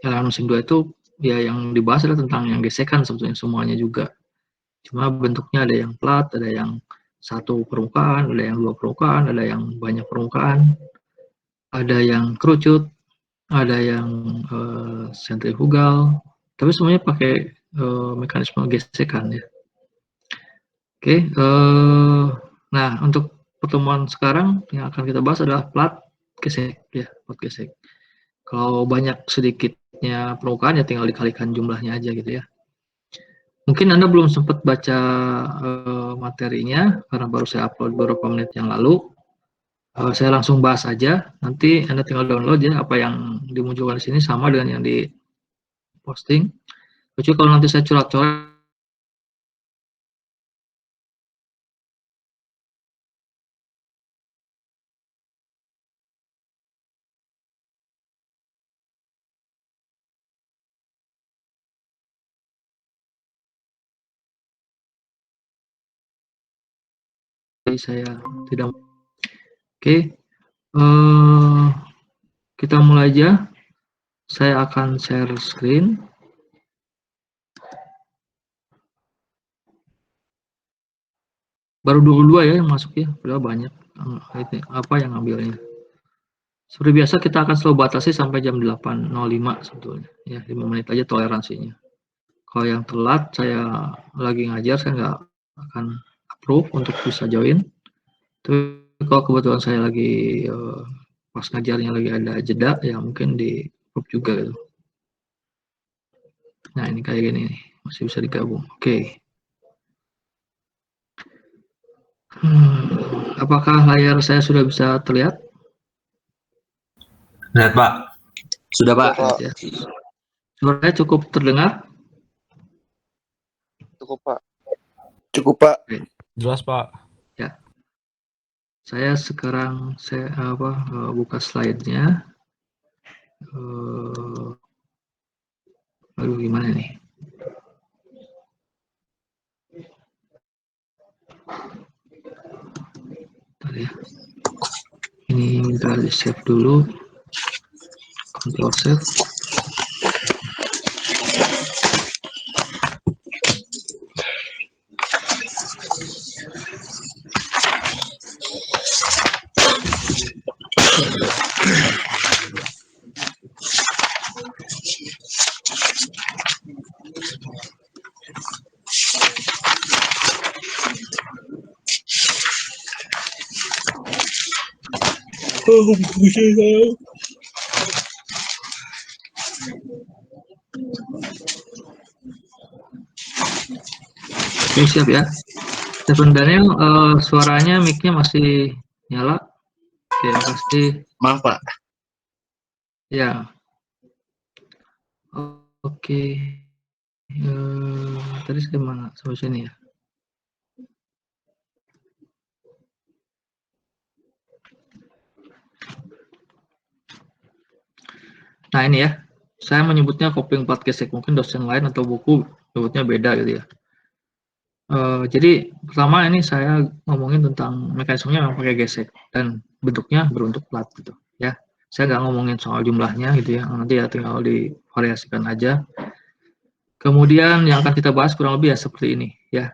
elemen mesin 2 itu ya yang dibahas adalah tentang yang gesekan sebetulnya semuanya juga. Cuma bentuknya ada yang plat, ada yang satu permukaan, ada yang dua permukaan, ada yang banyak permukaan, ada yang kerucut, ada yang sentrifugal, tapi semuanya pakai mekanisme gesekan ya. Oke, nah untuk pertemuan sekarang yang akan kita bahas adalah plat gesek ya, plat gesek. Kalau banyak sedikitnya permukaan ya tinggal dikalikan jumlahnya aja gitu ya. Mungkin Anda belum sempat baca materinya karena baru saya upload beberapa menit yang lalu. Saya langsung bahas aja. Nanti Anda tinggal download ya apa yang dimunculkan di sini sama dengan yang di posting. Kecuali kalau nanti saya coret-coret saya tidak. Oke, kita mulai aja. Saya akan share screen. Baru 22 ya yang masuk ya, padahal banyak apa yang ngambilnya. Seperti biasa kita akan selalu batasi sampai jam 8.05 sebetulnya. Ya, 5 menit aja toleransinya. Kalau yang telat saya lagi ngajar, saya nggak akan approve untuk bisa join. Tapi kalau kebetulan saya lagi pas ngajarnya lagi ada jeda, ya mungkin di approve juga gitu. Nah ini kayak gini nih, masih bisa digabung. Oke. Apakah layar saya sudah bisa terlihat? Lihat Pak. Sudah Pak. Ya. Suaranya cukup terdengar? Cukup Pak. Cukup Pak. Jelas Pak. Ya. Saya sekarang buka slide-nya. Aduh gimana nih? Bentar ya. Ini minta di save dulu. Control save. Oke, siap ya. Stephen Daniel, suaranya mic-nya masih nyala. Oke, pasti. Maaf Pak. Ya. Oke. Tadi saya mana? Sampai sini ya. Nah ini ya, saya menyebutnya coping plat gesek. Mungkin dosen lain atau buku sebutnya beda gitu ya. Jadi pertama ini saya ngomongin tentang mekanismenya yang pakai gesek dan bentuknya berbentuk plat gitu ya. Saya nggak ngomongin soal jumlahnya gitu ya, nanti ya tinggal divariasikan aja. Kemudian yang akan kita bahas kurang lebih ya seperti ini ya.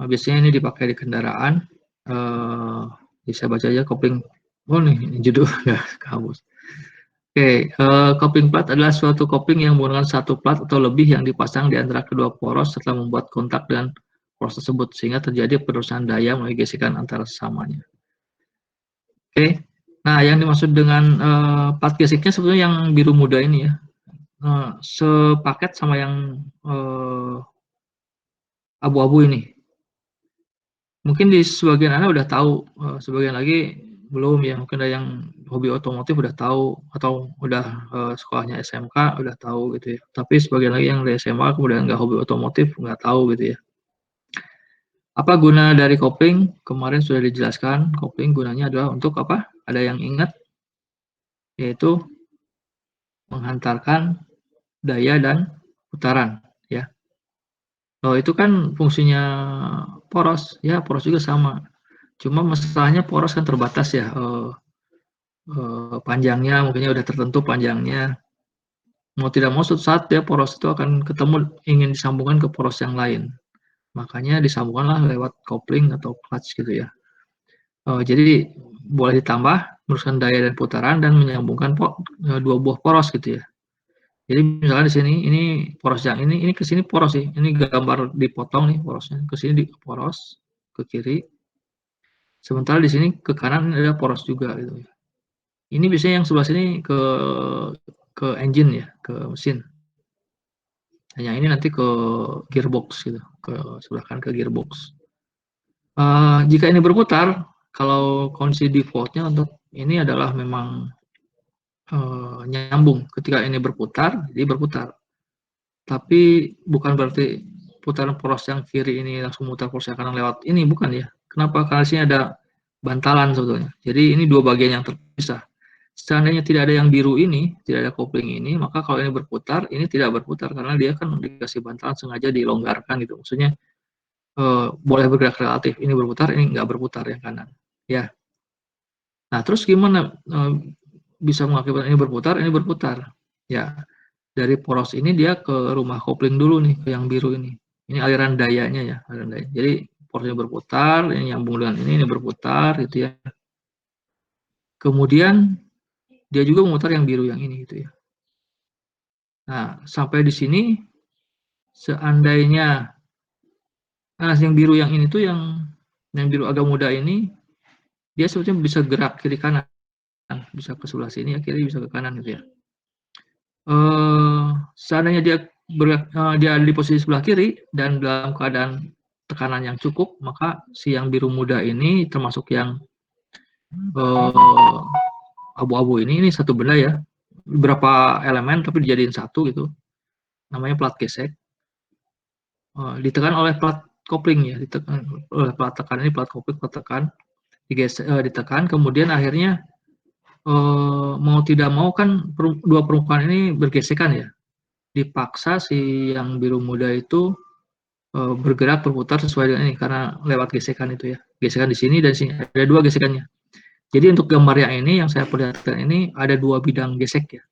Nah, biasanya ini dipakai di kendaraan. Bisa baca aja coping. Oh nih judul ya kamus. Oke, coping plat adalah suatu coping yang menggunakan satu plat atau lebih yang dipasang di antara kedua poros serta membuat kontak dengan poros tersebut sehingga terjadi perusahaan daya melalui gesekan antara sesamanya. Oke, nah yang dimaksud dengan plat geseknya sebetulnya yang biru muda ini ya, sepaket sama yang abu-abu ini. Mungkin di sebagian Anda udah tahu, sebagian lagi belum ya, mungkin ada yang hobi otomotif udah tahu atau udah sekolahnya SMK udah tahu gitu ya. Tapi sebagian lagi yang dari SMA kemudian nggak hobi otomotif nggak tahu gitu ya. Apa guna dari kopling? Kemarin sudah dijelaskan, kopling gunanya adalah untuk apa? Ada yang ingat? Yaitu menghantarkan daya dan putaran ya. Oh itu kan fungsinya poros ya, poros juga sama. Cuma masalahnya poros kan terbatas ya, panjangnya mungkinnya udah tertentu panjangnya. mau tidak mau suatu saat dia poros itu akan ketemu ingin disambungkan ke poros yang lain. Makanya disambungkanlah lewat kopling atau clutch gitu ya. Jadi boleh ditambah meneruskan daya dan putaran dan menyambungkan dua buah poros gitu ya. Jadi misalnya di sini ini poros yang ini ke sini poros sih. Ini gambar dipotong nih porosnya. Ke sini di poros, ke kiri. Sementara di sini ke kanan ada poros juga gitu. Ini biasanya yang sebelah sini ke engine ya, ke mesin. Dan yang ini nanti ke gearbox gitu, ke sebelah kanan ke gearbox. Jika ini berputar, kalau kondisi defaultnya untuk ini adalah memang nyambung. Ketika ini berputar, jadi berputar. Tapi bukan berarti putaran poros yang kiri ini langsung mutar poros yang kanan lewat ini, bukan ya. Kenapa? Karena di sini ada bantalan sebetulnya. Jadi ini dua bagian yang terpisah. Seandainya tidak ada yang biru ini, tidak ada kopling ini, maka kalau ini berputar, ini tidak berputar karena dia kan dikasih bantalan sengaja dilonggarkan gitu. Maksudnya boleh bergerak relatif, ini berputar, ini nggak berputar yang kanan. Ya. Nah, terus gimana bisa mengakibatkan ini berputar? Ya, dari poros ini dia ke rumah kopling dulu nih, ke yang biru ini. Ini aliran dayanya ya, aliran daya. Jadi porosnya berputar, ini nyambung dengan ini berputar gitu ya. Kemudian dia juga memutar yang biru yang ini gitu ya. Nah, sampai di sini seandainya yang biru yang ini tuh yang biru agak muda ini dia sebetulnya bisa gerak kiri kanan, bisa ke sebelah sini ya kiri, bisa ke kanan gitu ya. Seandainya dia dia ada di posisi sebelah kiri dan dalam keadaan tekanan yang cukup, maka si yang biru muda ini termasuk yang abu-abu ini satu benda ya, beberapa elemen tapi dijadiin satu gitu, namanya plat gesek. Ditekan oleh plat kopling ya, ditekan oleh plat tekan ini, plat kopling, plat tekan, ditekan, kemudian akhirnya mau tidak mau kan dua permukaan ini bergesekan ya, dipaksa si yang biru muda itu bergerak berputar sesuai dengan ini karena lewat gesekan itu ya, gesekan di sini dan sini ada dua gesekannya. Jadi untuk gambar yang ini yang saya perlihatkan ini ada dua bidang gesek ya,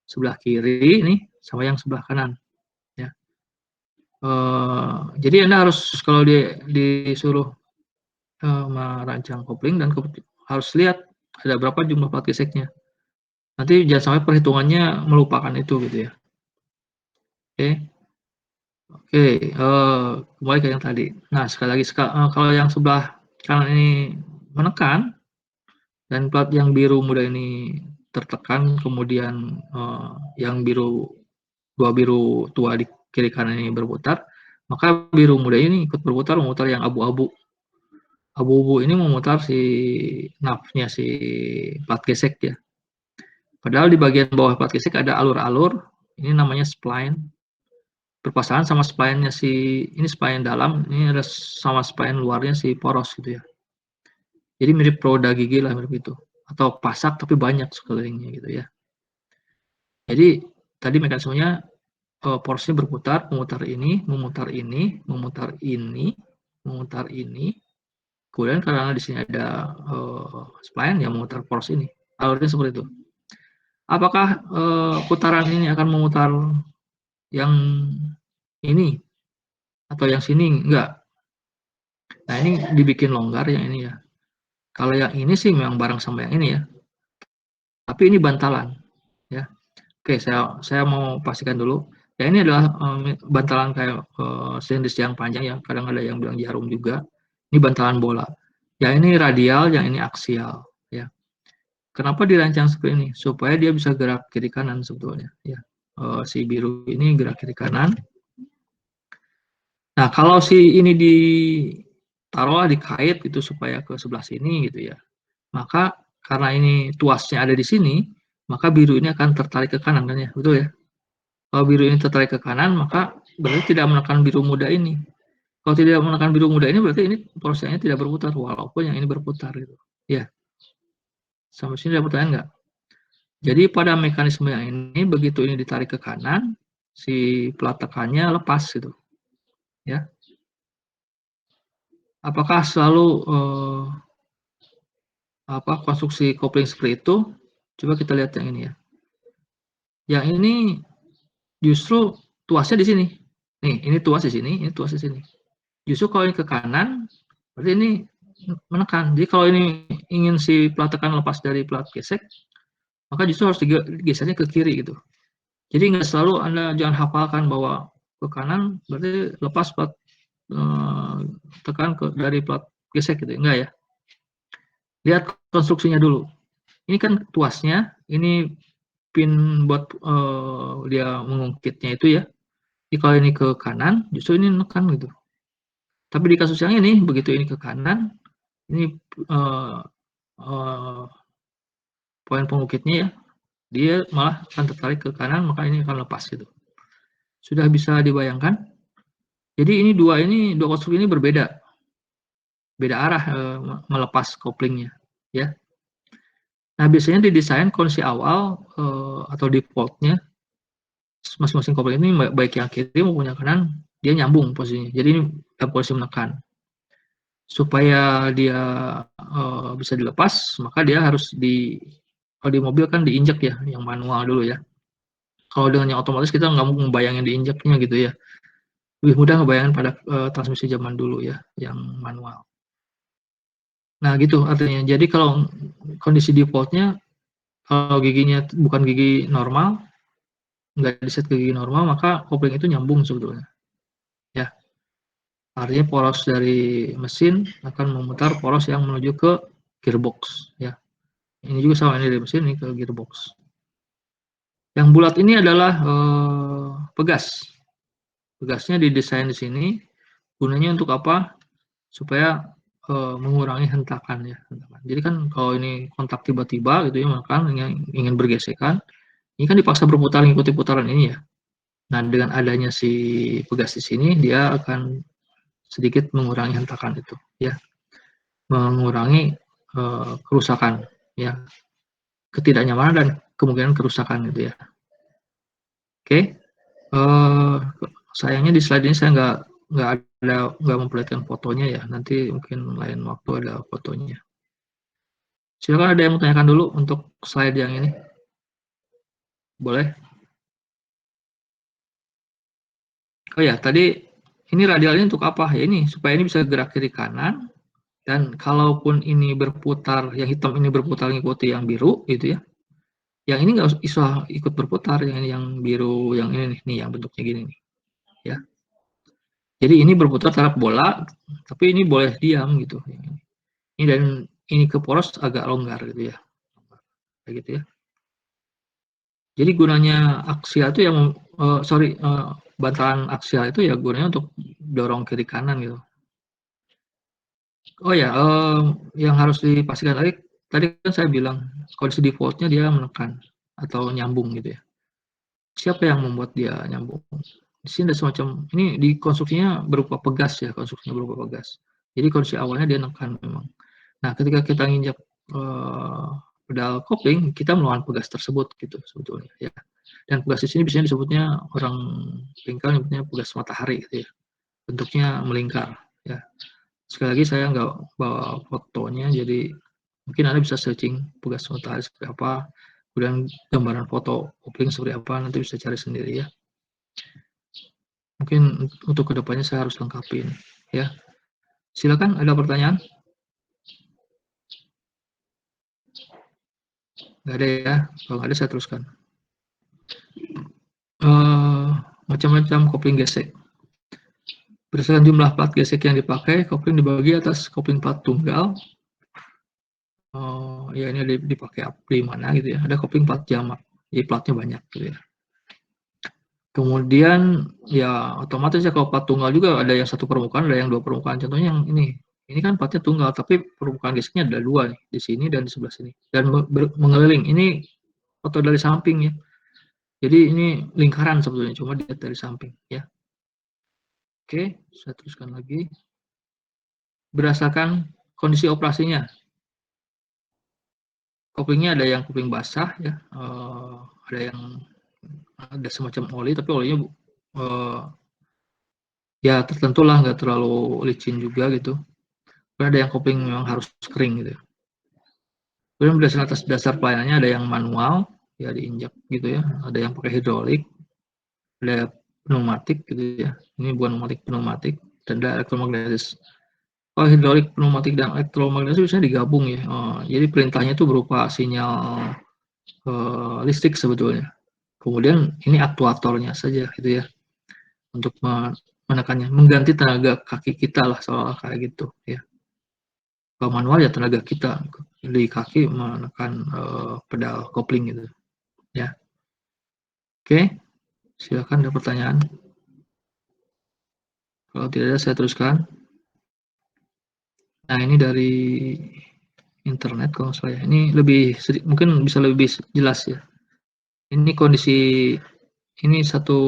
sebelah kiri ini sama yang sebelah kanan ya. Jadi Anda harus kalau disuruh merancang kopling dan harus lihat ada berapa jumlah plat geseknya. Nanti jangan sampai perhitungannya melupakan itu gitu ya. Oke, kembali ke yang tadi. Nah, sekali lagi kalau yang sebelah kanan ini menekan dan plat yang biru muda ini tertekan, kemudian yang dua biru tua di kiri kanan ini berputar, maka biru muda ini ikut berputar, memutar yang abu-abu. Abu-abu ini memutar si nafnya si plat gesek ya. Padahal di bagian bawah plat gesek ada alur-alur, ini namanya spline. Berpasangan sama spline-nya ini spline dalam, ini ada sama spline luarnya si poros gitu ya. Jadi mirip roda gigi lah, mirip itu. Atau pasak tapi banyak sekelilingnya gitu ya. Jadi tadi mekanismenya porosnya berputar, memutar ini, memutar ini, memutar ini, memutar ini. Kemudian karena di sini ada spline yang memutar poros ini. Alurnya seperti itu. Apakah putaran ini akan memutar yang ini atau yang sini? Enggak. Nah, ini dibikin longgar yang ini ya. Kalau yang ini sih memang bareng sama yang ini ya. Tapi ini bantalan ya. Oke, saya mau pastikan dulu. Ya ini adalah bantalan kayak silinder yang panjang ya. Kadang ada yang bilang jarum juga. Ini bantalan bola. Yang ini radial, yang ini aksial ya. Kenapa dirancang seperti ini? Supaya dia bisa gerak kiri kanan sebetulnya ya. Si biru ini gerak kiri kanan. Nah, kalau si ini ditaruhlah dikait gitu supaya ke sebelah sini gitu ya. Maka karena ini tuasnya ada di sini, maka biru ini akan tertarik ke kanan kan ya, betul ya? Kalau biru ini tertarik ke kanan, maka berarti tidak menekan biru muda ini. Kalau tidak menekan biru muda ini, berarti ini prosesnya tidak berputar, walaupun yang ini berputar gitu. Ya, sampai sini ada pertanyaan nggak? Jadi pada mekanisme yang ini, begitu ini ditarik ke kanan, si plat tekannya lepas gitu. Ya. Apakah selalu konstruksi kopling seperti itu? Coba kita lihat yang ini ya. Yang ini justru tuasnya di sini. Nih, ini tuas di sini, ini tuas di sini. Justru kalau ini ke kanan, berarti ini menekan. Jadi kalau ini ingin si plat tekan lepas dari plat gesek, maka justru harus digesernya ke kiri gitu. Jadi nggak selalu Anda jangan hafalkan bahwa ke kanan berarti lepas plat tekan dari plat gesek gitu. Enggak ya. Lihat konstruksinya dulu. Ini kan tuasnya, ini pin buat dia mengungkitnya itu ya. Jadi kalau ini ke kanan, justru ini menekan gitu. Tapi di kasus yang ini, begitu ini ke kanan, ini poin pengukitnya ya, dia malah akan tertarik ke kanan, maka ini akan lepas gitu. Sudah bisa dibayangkan? Jadi ini dua konstruksi ini berbeda arah melepas koplingnya ya. Nah biasanya didesain kondisi awal atau defaultnya masing-masing kopling ini baik yang kiri maupun yang kanan dia nyambung posisinya. Jadi ini dalam posisi menekan. Supaya dia bisa dilepas, maka dia harus kalau di mobil kan diinjak ya, yang manual dulu ya. Kalau dengan yang otomatis kita nggak mau membayangin diinjaknya gitu ya. Lebih mudah ngebayangin pada transmisi zaman dulu ya, yang manual. Nah gitu artinya. Jadi kalau kondisi defaultnya, kalau giginya bukan gigi normal, nggak diset ke gigi normal, maka kopling itu nyambung sebetulnya. Ya, artinya poros dari mesin akan memutar poros yang menuju ke gearbox. Ya, ini juga sama, ini dari mesin ini ke gearbox. Yang bulat ini adalah pegas. Pegasnya didesain di sini. Gunanya untuk apa? Supaya mengurangi hentakan ya. Jadi kan kalau ini kontak tiba-tiba gitu ya, maka ingin bergesekan, ini kan dipaksa berputar mengikuti putaran ini ya. Nah dengan adanya si pegas di sini, dia akan sedikit mengurangi hentakan itu ya, mengurangi kerusakan ya, ketidaknyamanan dan kemungkinan kerusakan gitu ya. Oke, sayangnya di slide ini saya nggak memperlihatkan fotonya ya. Nanti mungkin lain waktu ada fotonya. Silakan ada yang mau tanyakan dulu untuk slide yang ini. Boleh? Oh ya, tadi ini radial ini untuk apa? Ya ini supaya ini bisa gerak kiri kanan, dan kalaupun ini berputar, yang hitam ini berputar mengikuti yang biru gitu ya. Yang ini nggak usah ikut berputar, yang ini yang biru, yang ini nih yang bentuknya gini nih. Ya. Jadi ini berputar terhadap bola, tapi ini boleh diam gitu. Ini dan ini ke poros agak longgar gitu ya. Kayak gitu ya. Jadi gunanya aksial itu yang bantalan aksial itu ya gunanya untuk dorong kiri kanan gitu. Oh ya, yang harus dipastikan tadi kan saya bilang kondisi defaultnya dia menekan atau nyambung gitu ya. Siapa yang membuat dia nyambung? Di sini ada semacam, ini di konstruksinya berupa pegas ya, konstruksinya berupa pegas. Jadi kondisi awalnya dia nekan memang. Nah, ketika kita nginjak pedal kopling, kita melawan pegas tersebut gitu sebetulnya ya. Dan pegas di sini biasanya disebutnya orang bengkel nyebutnya pegas matahari gitu ya. Bentuknya melingkar ya. Sekali lagi saya nggak bawa fotonya, jadi mungkin Anda bisa searching pegas matahari seperti apa, kemudian gambaran foto kopling seperti apa, nanti bisa cari sendiri ya. Mungkin untuk kedepannya saya harus lengkapin ya. Silakan, ada pertanyaan? Nggak ada ya, kalau nggak ada saya teruskan. Macam-macam kopling gesek. Berdasarkan jumlah plat gesek yang dipakai, kopling dibagi atas kopling plat tunggal. Ya ini dipakai di mana gitu ya. Ada kopling plat jamak, jadi platnya banyak gitu ya. Kemudian ya otomatis ya kalau plat tunggal juga ada yang satu permukaan, ada yang dua permukaan. Contohnya yang ini kan platnya tunggal, tapi permukaan geseknya ada dua nih, di sini dan di sebelah sini. Dan mengeliling, ini foto dari samping ya. Jadi ini lingkaran sebetulnya, cuma dilihat dari samping ya. Oke, saya teruskan lagi. Berdasarkan kondisi operasinya, koplingnya ada yang kopling basah ya, ada yang ada semacam oli, tapi olinya ya tertentu lah, nggak terlalu licin juga gitu. Kemudian ada yang kopling memang harus kering gitu ya. Kemudian berdasarkan atas dasar pelayanannya ada yang manual ya diinjak gitu ya, ada yang pakai hidrolik, ada pneumatik gitu ya. Ini bukan pneumatik dan ada elektromagnetis. Oh, hidrolik, pneumatik dan elektromagnetis bisa digabung ya. Jadi perintahnya itu berupa sinyal listrik sebetulnya. Kemudian ini aktuatornya saja gitu ya untuk menekannya, mengganti tenaga kaki kita lah soal kayak gitu ya. Kalau manual ya tenaga kita di kaki menekan pedal kopling gitu ya. Oke, silakan ada pertanyaan. Kalau tidak ada saya teruskan. Nah ini dari internet kalau saya. Ini lebih mungkin bisa lebih jelas ya. Ini kondisi ini satu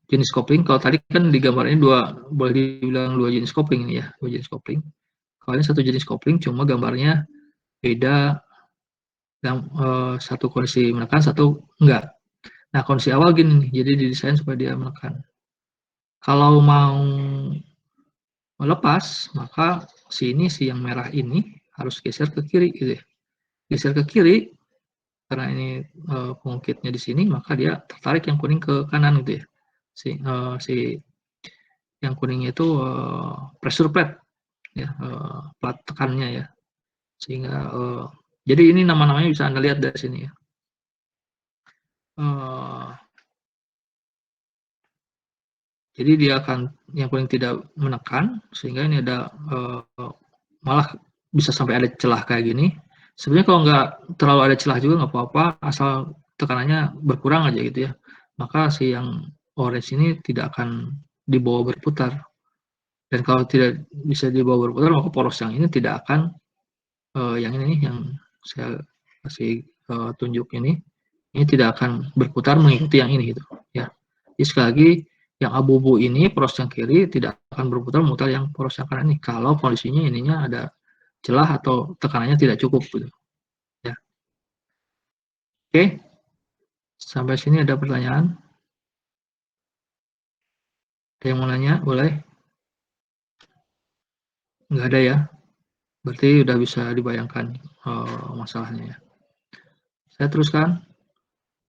jenis kopling. Kalau tadi kan di gambar ini boleh dibilang dua jenis kopling ini ya, dua jenis kopling. Kalau ini satu jenis kopling, cuma gambarnya beda. Yang satu kondisi menekan, satu enggak. Nah kondisi awal gini nih, jadi didesain supaya dia menekan. Kalau mau melepas, maka si yang merah ini harus geser ke kiri gitu ya. Geser ke kiri karena ini pengungkitnya di sini, maka dia tertarik yang kuning ke kanan gitu ya. Si yang kuningnya itu pressure plate ya, plat tekannya ya. Sehingga jadi ini nama-namanya bisa Anda lihat dari sini ya. Jadi dia akan yang kuning tidak menekan sehingga ini ada malah bisa sampai ada celah kayak gini. Sebenarnya kalau nggak terlalu ada celah juga nggak apa-apa, asal tekanannya berkurang aja gitu ya. Maka si yang orange ini tidak akan dibawa berputar. Dan kalau tidak bisa dibawa berputar, maka poros yang ini tidak akan yang ini yang saya kasih tunjuk ini tidak akan berputar mengikuti yang ini gitu ya. Jadi sekali lagi yang abu-abu ini poros yang kiri tidak akan berputar memutar yang poros yang kanan ini kalau kondisinya ininya ada celah atau tekanannya tidak cukup gitu ya. Oke, sampai sini ada pertanyaan? Ada yang mau nanya? Boleh? Nggak ada ya? Berarti udah bisa dibayangkan masalahnya ya. Saya teruskan.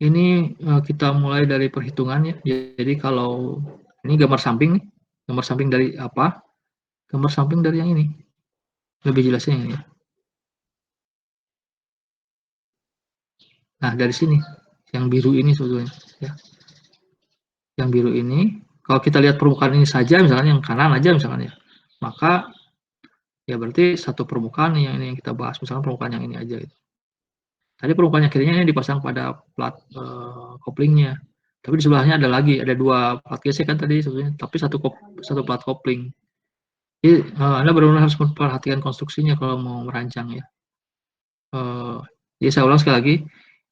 Ini kita mulai dari perhitungannya. Jadi kalau ini gambar samping nih, gambar samping dari apa? Gambar samping dari yang ini. Lebih jelasnya yang ini. Nah, dari sini, yang biru ini sebetulnya. Ya. Yang biru ini, kalau kita lihat permukaan ini saja, misalnya yang kanan aja misalnya, maka ya berarti satu permukaan yang ini yang kita bahas, misalnya permukaan yang ini aja. Gitu. Tadi permukaan yang kirinya ini dipasang pada plat koplingnya. Tapi di sebelahnya ada lagi, ada dua plat gesek kan tadi sebetulnya, tapi satu plat kopling. Jadi Anda benar-benar harus memperhatikan konstruksinya kalau mau merancang ya. Jadi saya ulang sekali lagi,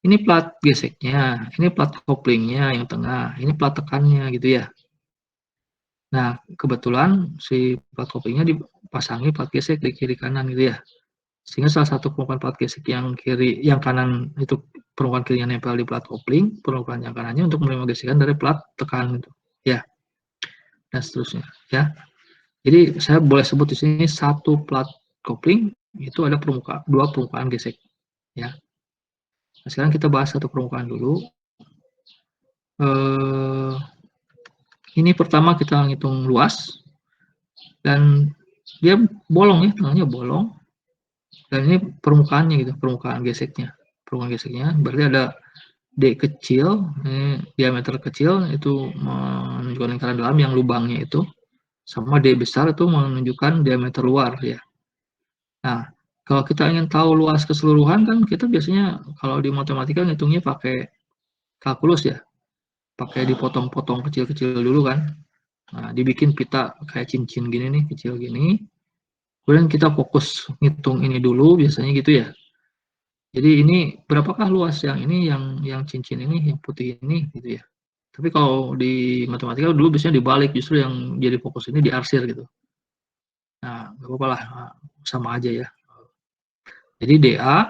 ini plat geseknya, ini plat koplingnya yang tengah, ini plat tekannya gitu ya. Nah kebetulan si plat koplingnya dipasangi plat gesek di kiri kanan gitu ya. Sehingga salah satu permukaan plat gesek yang kanan itu permukaan kirinya nempel di plat kopling, permukaan yang kanannya untuk menerima gesekan dari plat tekan gitu ya. Dan seterusnya ya. Jadi saya boleh sebut di sini satu plat kopling itu ada dua permukaan gesek ya. Nah, sekarang kita bahas satu permukaan dulu. Ini pertama kita ngitung luas dan dia bolong ya, tengahnya bolong. Dan ini permukaannya gitu, permukaan geseknya. Permukaan geseknya berarti ada D kecil, ini diameter kecil itu menunjukkan lingkaran dalam yang lubangnya itu, sama D besar itu menunjukkan diameter luar ya. Nah, kalau kita ingin tahu luas keseluruhan kan kita biasanya kalau di matematika ngitungnya pakai kalkulus ya, pakai dipotong-potong kecil-kecil dulu kan. Nah, dibikin pita kayak cincin gini nih, kecil gini. Kemudian kita fokus ngitung ini dulu biasanya gitu ya. Jadi ini berapakah luas yang ini, yang cincin ini, yang putih ini gitu ya. Tapi kalau di matematika dulu biasanya dibalik, justru yang jadi fokus ini diarsir gitu. Nah, nggak apa-apa lah, sama aja ya. Jadi DA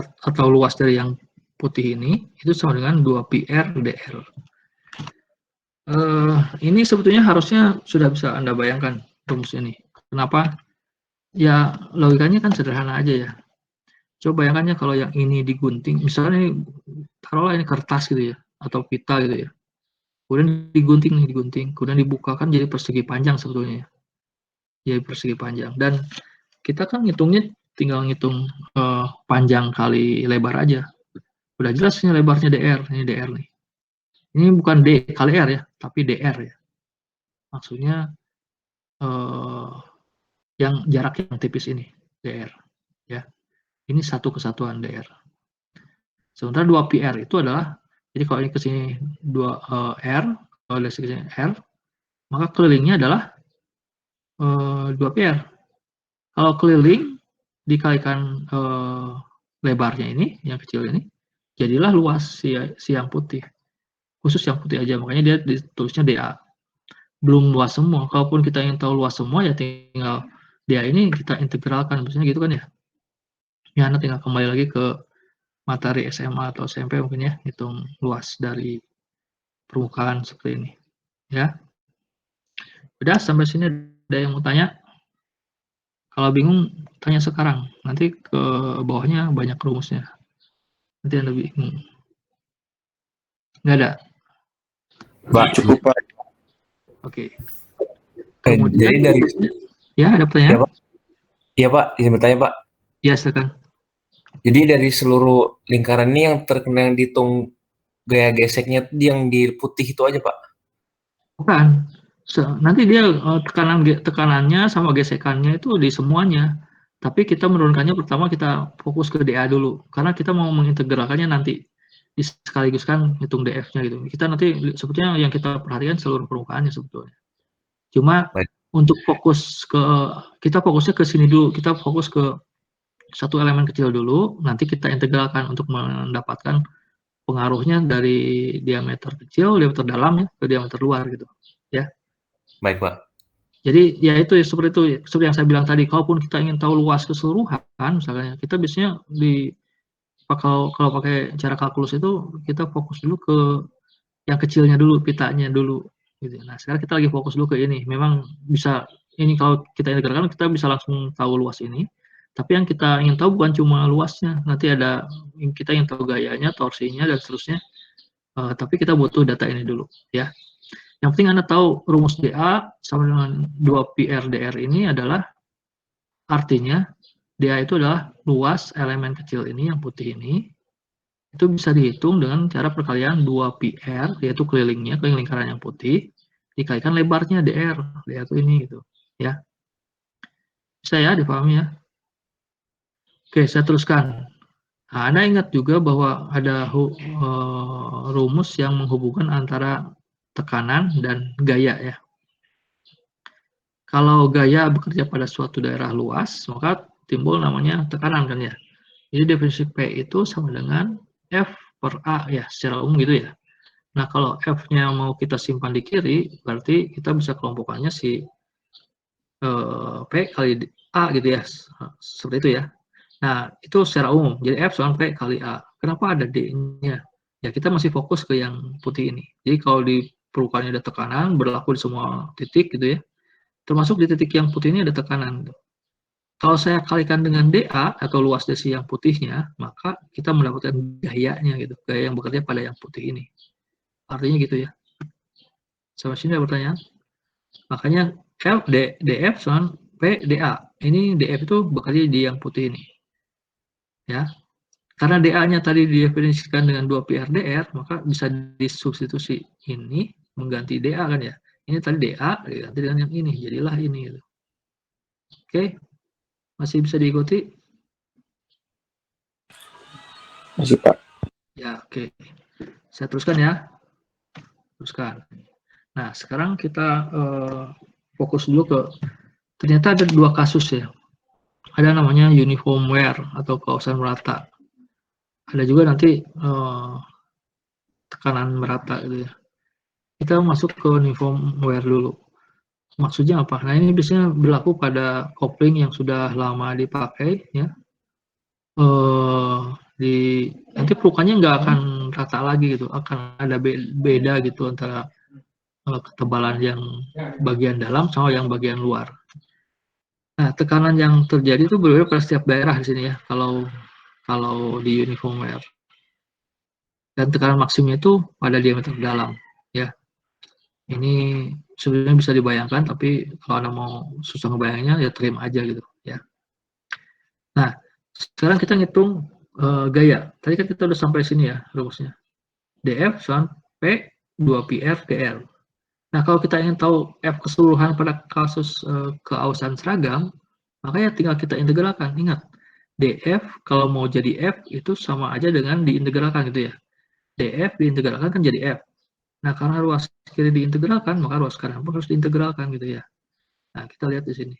atau luas dari yang putih ini itu sama dengan 2πr dr. Ini sebetulnya harusnya sudah bisa Anda bayangkan rumus ini. Kenapa? Ya logikanya kan sederhana aja ya. Coba bayangkannya kalau yang ini digunting, misalnya ini taruhlah ini kertas gitu ya, atau pita gitu ya. kemudian digunting, kemudian dibuka kan jadi persegi panjang sebetulnya, jadi persegi panjang. Dan kita kan ngitungnya tinggal ngitung panjang kali lebar aja. Udah jelas ini lebarnya DR, ini DR nih. Ini bukan D kali R ya, tapi DR ya. Maksudnya yang jarak yang tipis ini, DR. Ya. Ini satu kesatuan DR. Sementara 2 PR itu adalah, jadi kalau ini ke sini 2 R, kalau dari sini R, maka kelilingnya adalah 2 PR. Kalau keliling dikalikan lebarnya ini, yang kecil ini, jadilah luas si yang putih. Khusus yang putih aja, makanya dia ditulisnya DA. Belum luas semua. Kalaupun kita ingin tahu luas semua, ya tinggal DA ini kita integralkan, misalnya gitu kan ya. Ya, Anda tinggal kembali lagi ke materi SMA atau SMP mungkin ya, hitung luas dari permukaan seperti ini. Ya. Udah, sampai sini ada yang mau tanya? Kalau bingung, tanya sekarang. Nanti ke bawahnya banyak rumusnya. Nanti Anda bingung. Nggak ada? Pak, Cukup, Pak. Oke. jadi dari Ya, ada pertanyaan? Iya Pak, izin bertanya Pak. Ya, silakan. Jadi dari seluruh lingkaran ini yang terkena yang dihitung gaya geseknya yang di putih itu aja Pak? Bukan. Nanti dia tekanannya sama gesekannya itu di semuanya. Tapi kita menurunkannya pertama kita fokus ke DA dulu. Karena kita mau mengintegralkannya nanti. Sekaligus kan hitung DF-nya gitu. Kita nanti sebetulnya yang kita perhatikan seluruh permukaannya sebetulnya. Cuma Baik. untuk kita fokusnya ke sini dulu. Kita fokus ke satu elemen kecil dulu. Nanti kita integralkan untuk mendapatkan pengaruhnya dari diameter kecil, diameter dalam ya, ke diameter luar gitu. Ya. Baik Pak. Jadi ya itu seperti itu, seperti yang saya bilang tadi, kalaupun kita ingin tahu luas keseluruhan, misalnya kita biasanya kalau pakai cara kalkulus itu kita fokus dulu ke yang kecilnya dulu, pitanya dulu. Gitu. Nah sekarang kita lagi fokus dulu ke ini. Memang bisa ini kalau kita integralkan kita bisa langsung tahu luas ini. Tapi yang kita ingin tahu bukan cuma luasnya, nanti ada kita ingin tahu gayanya, torsinya dan seterusnya. Tapi kita butuh data ini dulu, ya. Yang penting Anda tahu rumus DA sama dengan 2PRDR ini adalah artinya DA itu adalah luas elemen kecil ini yang putih ini itu bisa dihitung dengan cara perkalian 2PR yaitu keliling lingkaran yang putih dikalikan lebarnya DR itu ini gitu ya. Bisa ya dipahami ya. Oke, saya teruskan. Nah, Anda ingat juga bahwa ada rumus yang menghubungkan antara tekanan dan gaya ya. Kalau gaya bekerja pada suatu daerah luas, maka timbul namanya tekanan kan ya. Jadi definisi P itu sama dengan F per A ya, secara umum gitu ya. Nah, kalau F-nya mau kita simpan di kiri, berarti kita bisa kelompokannya si P kali A gitu ya, seperti itu ya. Nah, itu secara umum, jadi F sama P kali A. Kenapa ada D-nya? Ya, kita masih fokus ke yang putih ini. Jadi kalau di permukaannya ada tekanan, berlaku di semua titik gitu ya. Termasuk di titik yang putih ini ada tekanan. Kalau saya kalikan dengan DA atau luas desi yang putihnya, maka kita mendapatkan gayanya gitu, gaya yang bekerja pada yang putih ini. Artinya gitu ya. Sampai sini ada pertanyaan? Makanya DF sama PDA. Ini DF itu bekerja di yang putih ini. Ya. Karena DA-nya tadi didefinisikan dengan 2PRDR, maka bisa disubstitusi ini mengganti DA kan ya. Ini tadi DA diganti dengan yang ini, jadilah ini gitu. Oke. Masih bisa diikuti? Masih, Pak. Ya, oke. Saya teruskan ya. Teruskan. Nah, sekarang kita fokus dulu ke, ternyata ada dua kasus ya. Ada namanya uniform wear atau kawasan merata. Ada juga nanti tekanan merata gitu ya. Kita masuk ke uniform wear dulu. Maksudnya apa? Nah, ini biasanya berlaku pada kopling yang sudah lama dipakai ya. Nanti pelukannya nggak akan rata lagi gitu, akan ada beda gitu antara ketebalan yang bagian dalam sama yang bagian luar. Nah, tekanan yang terjadi itu berbeda pada setiap daerah di sini ya, kalau di uniform wear. Dan tekanan maksimumnya itu pada diameter dalam, ya. Ini sebenarnya bisa dibayangkan, tapi kalau Anda mau susah ngebayanginnya, ya terima aja gitu ya. Nah, sekarang kita ngitung gaya. Tadi kan kita udah sampai sini ya rumusnya. DF sama P 2PR DR. Nah, kalau kita ingin tahu F keseluruhan pada kasus keausan seragam, makanya tinggal kita integralkan. Ingat, DF kalau mau jadi F itu sama aja dengan diintegralkan gitu ya. DF diintegralkan kan jadi F. Nah, karena ruas kiri diintegralkan, maka ruas kanan pun harus diintegralkan gitu ya. Nah, kita lihat di sini.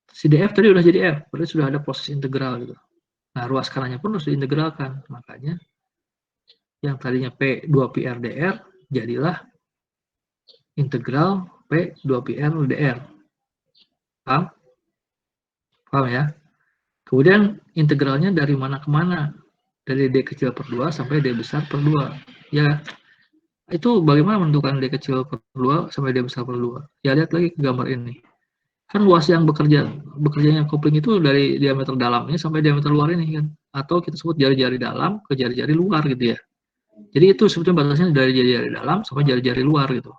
Si DF tadi udah jadi F, berarti sudah ada proses integral gitu. Nah, ruas kanannya pun harus diintegralkan. Makanya yang tadinya P 2PR DR jadilah integral P 2PR DR. Paham? Paham ya? Kemudian integralnya dari mana ke mana? Dari D kecil per 2 sampai D besar per 2. Ya, itu bagaimana menentukan D kecil per 2 sampai D besar per 2? Ya, lihat lagi ke gambar ini. Kan luas yang bekerjanya kopling itu dari diameter dalamnya sampai diameter luar ini kan. Atau kita sebut jari-jari dalam ke jari-jari luar gitu ya. Jadi itu sebetulnya batasnya dari jari-jari dalam sampai jari-jari luar gitu.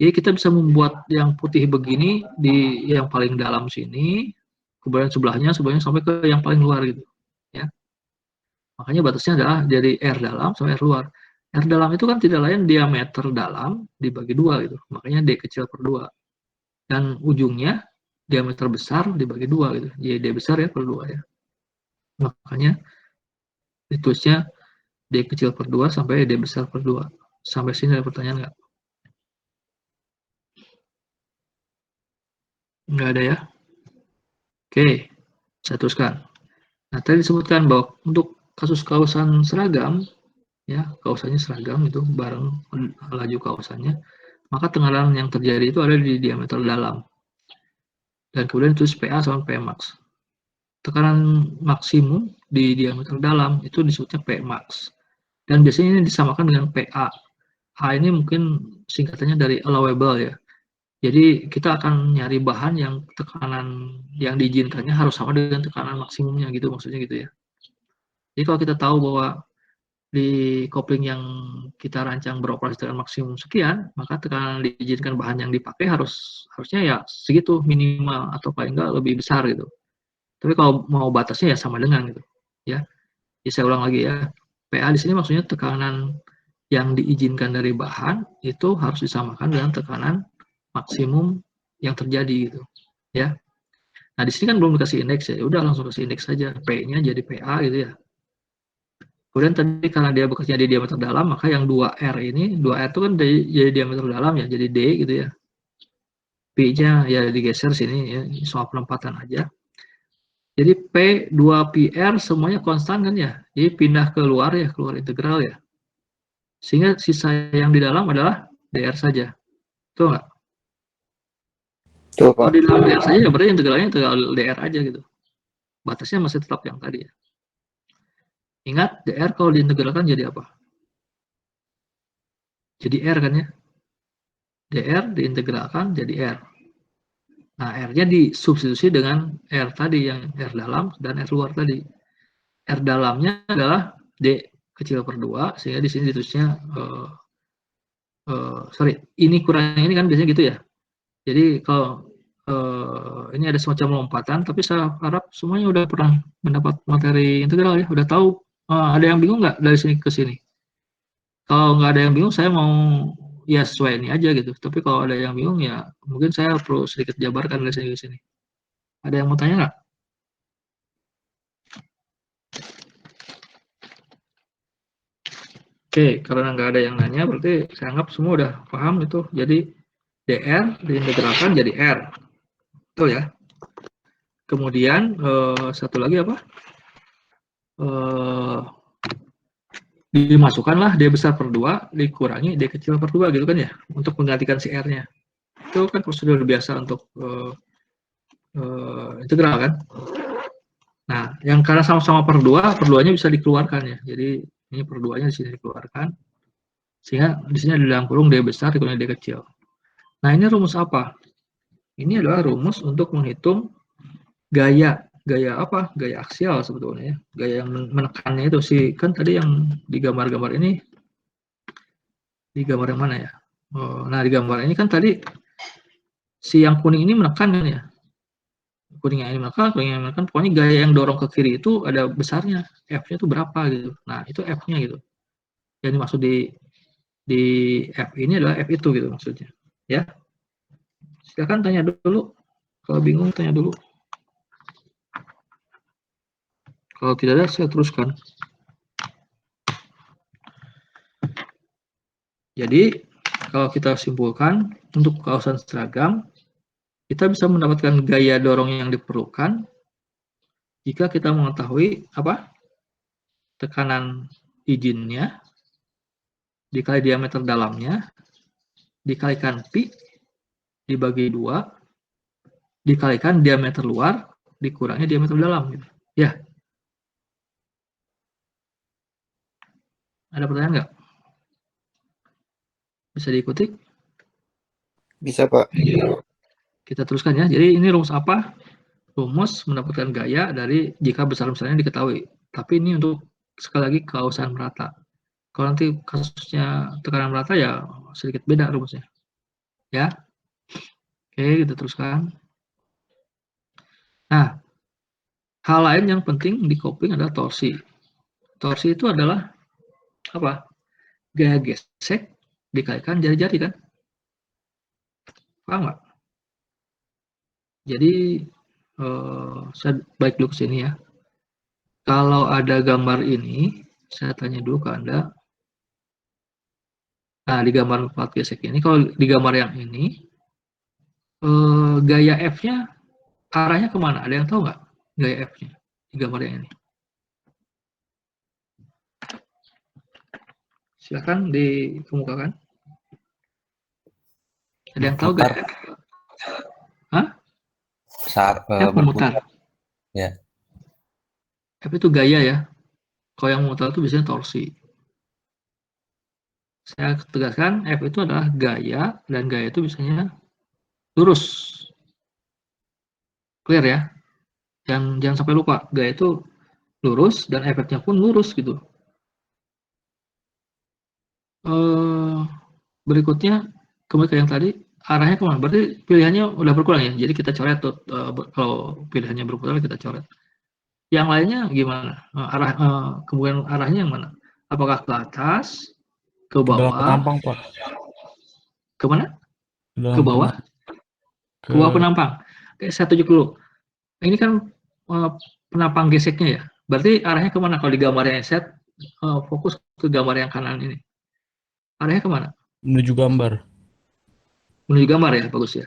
Jadi kita bisa membuat yang putih begini di yang paling dalam sini, kemudian sebelahnya sampai ke yang paling luar gitu ya. Makanya batasnya adalah dari R dalam sampai R luar. R dalam itu kan tidak lain diameter dalam dibagi 2 gitu. Makanya D kecil per 2. Dan ujungnya diameter besar dibagi 2 gitu. Jadi D besar ya per 2 ya. Makanya ditulisnya D kecil per 2 sampai D besar per 2. Sampai sini ada pertanyaan nggak? Nggak ada ya? Oke, saya teruskan. Nah, tadi disebutkan bahwa untuk kasus kausan seragam, ya, kausannya seragam itu bareng laju kausannya, maka tengarahan yang terjadi itu ada di diameter dalam. Dan kemudian tulis PA sama Pmax. Tekanan maksimum di diameter dalam itu disebutnya Pmax. Dan biasanya ini disamakan dengan PA. A ini mungkin singkatannya dari allowable ya. Jadi kita akan nyari bahan yang tekanan yang diizinkannya harus sama dengan tekanan maksimumnya gitu, maksudnya gitu ya. Jadi kalau kita tahu bahwa di kopling yang kita rancang beroperasi dengan maksimum sekian, maka tekanan diizinkan bahan yang dipakai harusnya ya segitu minimal atau paling enggak lebih besar gitu. Tapi kalau mau batasnya ya sama dengan gitu, ya. Jadi saya ulang lagi ya. PA di sini maksudnya tekanan yang diizinkan dari bahan itu harus disamakan dengan tekanan maksimum yang terjadi gitu, ya. Nah, di sini kan belum dikasih indeks ya. Udah langsung kasih indeks saja. P-nya jadi PA gitu ya. Kemudian tadi karena dia bekerja di diameter dalam, maka yang 2R ini, 2R itu kan jadi diameter dalam ya, jadi D gitu ya. P-nya ya digeser sini ya, soal penempatan aja. Jadi P 2PR semuanya konstan kan ya. Jadi pindah keluar ya, keluar integral ya. Sehingga sisa yang di dalam adalah DR saja. Betul nggak? Tuh, Kalau Pak. di dalam DR saja ya berarti integralnya integral DR aja gitu. Batasnya masih tetap yang tadi ya. Ingat, DR kalau diintegralkan jadi apa? Jadi R kan ya. DR diintegralkan jadi R. Nah, R-nya disubstitusi dengan R tadi, yang R dalam dan R luar tadi. R dalamnya adalah D kecil per 2, sehingga di sini ditulisnya, ini kurang ini kan biasanya gitu ya. Jadi kalau ini ada semacam lompatan, tapi saya harap semuanya udah pernah mendapat materi integral ya, udah tahu. Ada yang bingung nggak dari sini ke sini? Kalau nggak ada yang bingung, saya mau ya sesuai ini aja gitu. Tapi kalau ada yang bingung ya mungkin saya perlu sedikit jabarkan dari sini ke sini. Ada yang mau tanya nggak? Oke, karena nggak ada yang nanya, berarti saya anggap semua udah paham itu. Jadi DR diintegralkan jadi R, betul ya? Kemudian satu lagi apa? Dimasukkanlah D besar per 2 dikurangi D kecil per 2 gitu kan ya, untuk menggantikan si R-nya. Itu kan prosedur biasa untuk integral kan. Nah, yang karena sama-sama per 2, per 2-nya bisa dikeluarkan ya. Jadi ini per 2-nya di sini dikeluarkan. Sehingga di sini ada dalam kurung D besar dikurangi D kecil. Nah, ini rumus apa? Ini adalah rumus untuk menghitung gaya. Gaya apa? Gaya aksial sebetulnya ya. Gaya yang menekannya itu kan tadi yang di gambar-gambar ini, di gambar yang mana ya? Nah, di gambar ini kan tadi si yang kuning ini menekan kan ya. Kuning yang ini menekan, pokoknya gaya yang dorong ke kiri itu ada besarnya. F-nya itu berapa gitu. Nah, itu F-nya gitu. Yang dimaksud di F ini adalah F itu gitu maksudnya. Ya. Silakan tanya dulu. Kalau bingung tanya dulu. Kalau tidak ada saya teruskan. Jadi, kalau kita simpulkan untuk kausan seragam, kita bisa mendapatkan gaya dorong yang diperlukan jika kita mengetahui apa? Tekanan izinnya dikali diameter dalamnya dikalikan pi dibagi 2 dikalikan diameter luar dikurangi diameter dalam gitu. Ya. Ada pertanyaan nggak? Bisa diikuti? Bisa, Pak. Kita teruskan ya. Jadi ini rumus apa? Rumus mendapatkan gaya dari jika besar-besarnya diketahui. Tapi ini untuk sekali lagi kausan merata. Kalau nanti kasusnya tekanan merata ya sedikit beda rumusnya. Ya. Oke, kita teruskan. Nah, hal lain yang penting di kopling adalah torsi. Torsi itu adalah apa? Gaya gesek dikalikan jari-jari kan? Paham nggak? Jadi saya balik dulu ke sini ya. Kalau ada gambar ini, saya tanya dulu ke Anda. Nah, di gambar 4 gesek ini, kalau di gambar yang ini, gaya F-nya arahnya kemana? Ada yang tahu nggak gaya F-nya di gambar yang ini? Silakan dikemukakan. Ada yang tahu gaya F? Hah? Saat F memutar. Ya. F itu gaya ya. Kalau yang memutar itu biasanya torsi. Saya tegaskan, F itu adalah gaya, dan gaya itu biasanya lurus. Clear ya? Jangan sampai lupa, gaya itu lurus, dan efeknya pun lurus gitu. Berikutnya, kembali ke yang tadi, arahnya kemana? Berarti pilihannya udah berkurang ya? Jadi kita coret tuh, kalau pilihannya berputar, kita coret. Yang lainnya gimana? Kemudian arahnya yang mana? Apakah ke atas, ke dalam bawah, penampang, Pak. kemana? Ke dalam Ke bawah? Ke bawah penampang. Oke, saya tunjuk dulu. Ini kan penampang geseknya ya. Berarti arahnya kemana? Kalau di gambar yang set, fokus ke gambar yang kanan ini. Arahnya kemana? menuju gambar. Menuju gambar ya, bagus ya.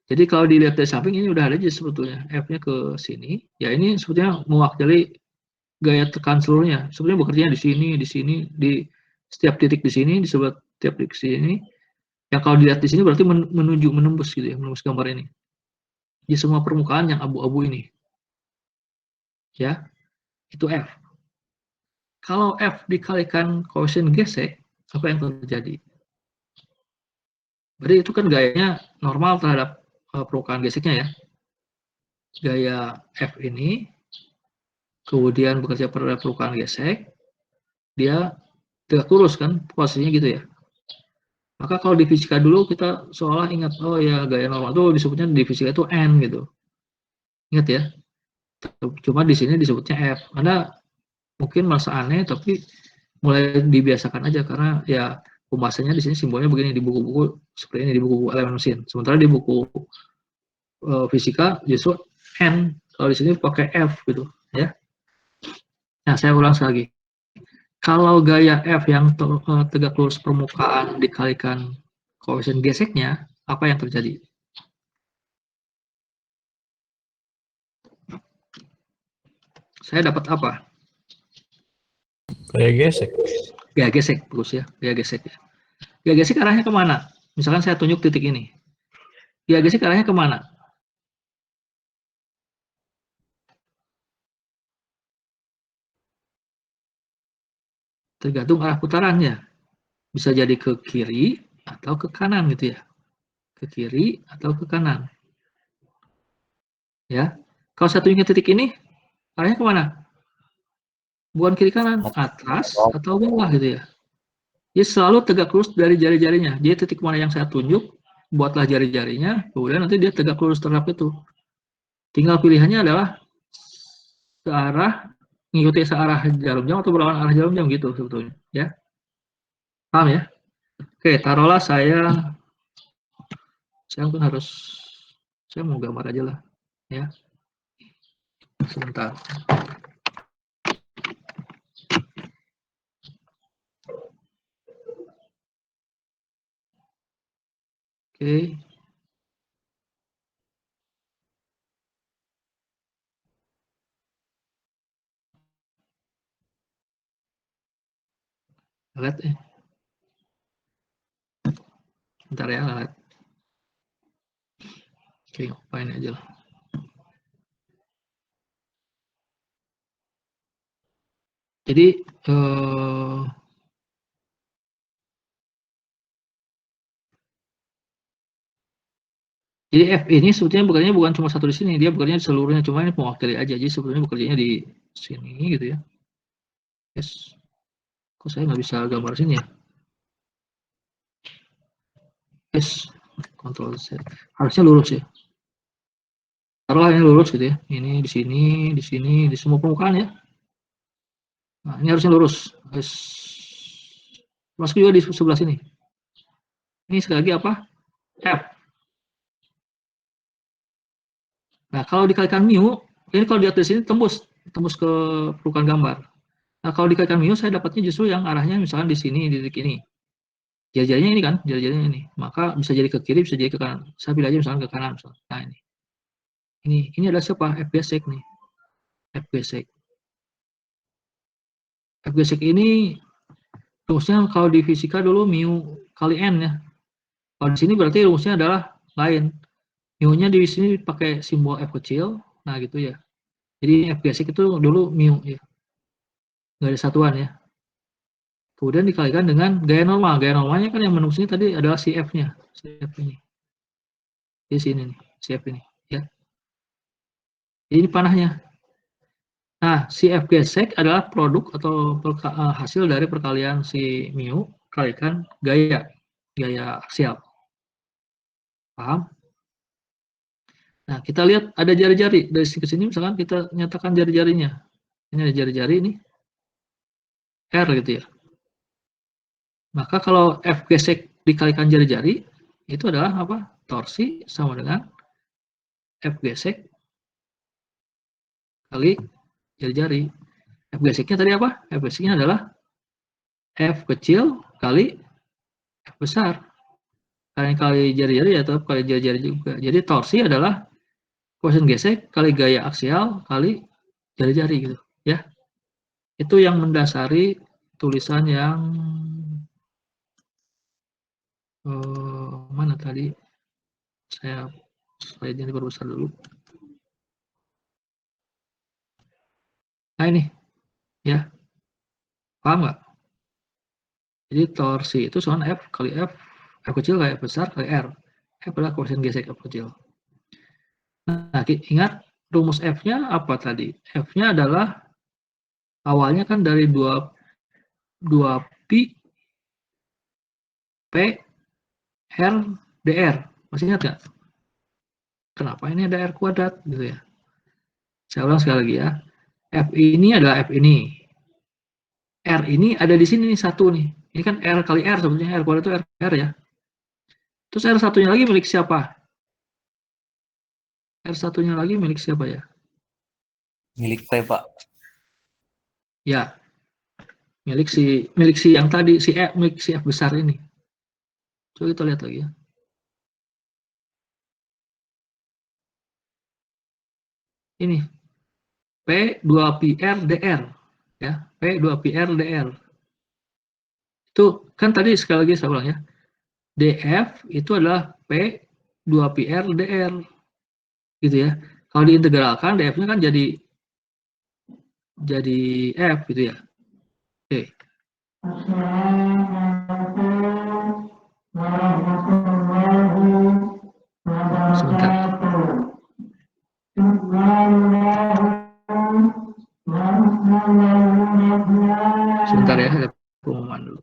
Jadi kalau dilihat dari samping ini udah ada aja sebetulnya. F-nya ke sini. Ya ini sebetulnya mewakili gaya tekan seluruhnya. Sebetulnya bekerjanya di sini, di setiap titik di sini, di setiap titik di sini. Yang kalau dilihat di sini berarti menembus gitu ya, menembus gambar ini. Di semua permukaan yang abu-abu ini. Ya, itu F. Kalau F dikalikan koefisien gesek, apa yang terjadi? Berarti itu kan gayanya normal terhadap permukaan geseknya ya. Gaya F ini kemudian bekerja pada permukaan gesek, dia tegak lurus kan posisinya gitu ya. Maka kalau di fisika dulu kita seolah ingat, oh ya gaya normal itu disebutnya di fisika itu N gitu. Ingat ya. Cuma di sini disebutnya F. Anda mungkin merasa aneh tapi mulai dibiasakan aja karena ya pembahasannya di sini simbolnya begini di buku-buku seperti ini di buku elemen mesin. Sementara di buku fisika justru N, kalau di sini pakai F gitu ya. Nah, saya ulang sekali lagi. Kalau gaya F yang tegak lurus permukaan dikalikan koefisien geseknya, apa yang terjadi? Saya dapat apa? Kayak gesek. Gaya gesek, bagus ya. Gaya gesek. Gaya gesek arahnya kemana? Misalkan saya tunjuk titik ini. Gaya gesek arahnya kemana? Tergantung arah putarannya. Bisa jadi ke kiri atau ke kanan gitu ya. Ke kiri atau ke kanan. Ya. Kalau saya tunjukin titik ini, arahnya kemana? Bukan kiri kanan, atas atau bawah gitu ya. Dia selalu tegak lurus dari jari-jarinya. Jadi titik mana yang saya tunjuk, buatlah jari-jarinya, kemudian nanti dia tegak lurus terhadap itu. Tinggal pilihannya adalah searah, mengikuti searah jarum jam atau berlawan arah jarum jam gitu sebetulnya. Ya, paham ya? Oke, taruhlah saya mungkin harus, saya mau gambar aja lah. Ya, sebentar. Oke. Lihat bentar ya, lihat. Oke, ngapain aja lah. Jadi F ini sebetulnya bekerjanya bukan cuma satu di sini, dia bekerjanya di seluruhnya, cuma ini mewakili aja. Jadi sebetulnya bekerjanya di sini gitu ya. Yes. Kok saya nggak bisa gambar sini ya? Yes. Ctrl Z. Harusnya lurus ya. Taruhlah ini lurus gitu ya. Ini di sini, di semua permukaan ya. Nah, ini harusnya lurus. Yes. Masuk juga di sebelah sini. Ini sekali lagi apa? F. Nah, kalau dikalikan mu, ini kalau dilihat dari sini tembus ke permukaan gambar. Nah, kalau dikalikan mu, saya dapatnya justru yang arahnya misalkan di sini, di titik ini. Jari-jarinya ini kan, jari-jarinya ini. Maka bisa jadi ke kiri, bisa jadi ke kanan. Saya pilih aja misalkan ke kanan. Misalkan. Nah, ini adalah siapa? F gesek nih. F gesek. F gesek ini rumusnya kalau di fisika dulu mu kali n ya. Kalau di sini berarti rumusnya adalah lain. Mu-nya di sini pakai simbol F kecil. Nah, gitu ya. Jadi F gesek itu dulu mu ya. Nggak ada satuan ya. Kemudian dikalikan dengan gaya normal. Gaya normalnya kan yang menembus ini tadi adalah si F-nya. Si F ini. Di sini nih, si F ini. Ya. Ini panahnya. Nah, si F gesek adalah produk atau hasil dari perkalian si mu kalikan gaya aksial. Paham? Nah, kita lihat ada jari-jari. Dari sini ke sini misalkan kita nyatakan jari-jarinya. Ini ada jari-jari ini. R gitu ya. Maka kalau F gesek dikalikan jari-jari, itu adalah apa? Torsi sama dengan F gesek kali jari-jari. F geseknya tadi apa? F geseknya adalah F kecil kali F besar. Kali jari-jari atau kali jari-jari juga. Jadi torsi adalah koefisien gesek kali gaya aksial kali jari-jari gitu ya. Itu yang mendasari tulisan yang mana tadi? Saya slide-nya diperbesar dulu. Nah ini ya. Paham nggak? Jadi torsi itu sama F kali F kecil kali F besar kali R. F adalah koefisien gesek F kecil. Nah, ingat rumus F-nya apa tadi? F-nya adalah awalnya kan dari 2 pi P R dr. Masih ingat nggak? Kenapa ini ada R kuadrat gitu ya? Saya ulang sekali lagi ya. F ini adalah F ini. R ini ada di sini nih satu nih. Ini kan R kali R sebetulnya R kuadrat itu R ya. Terus R satunya lagi milik siapa? R satunya lagi milik siapa ya? Milik P, Pak. Ya. Milik si yang tadi milik si F besar ini. Coba kita lihat lagi ya. Ini P2PR dr ya. P2PR dr. Itu kan tadi sekali lagi saya ulang ya. DF itu adalah P2PR dr. Gitu ya. Kalau diintegralkan df-nya kan jadi F gitu ya. Oke. Sebentar. Sebentar ya, ada pengumuman dulu.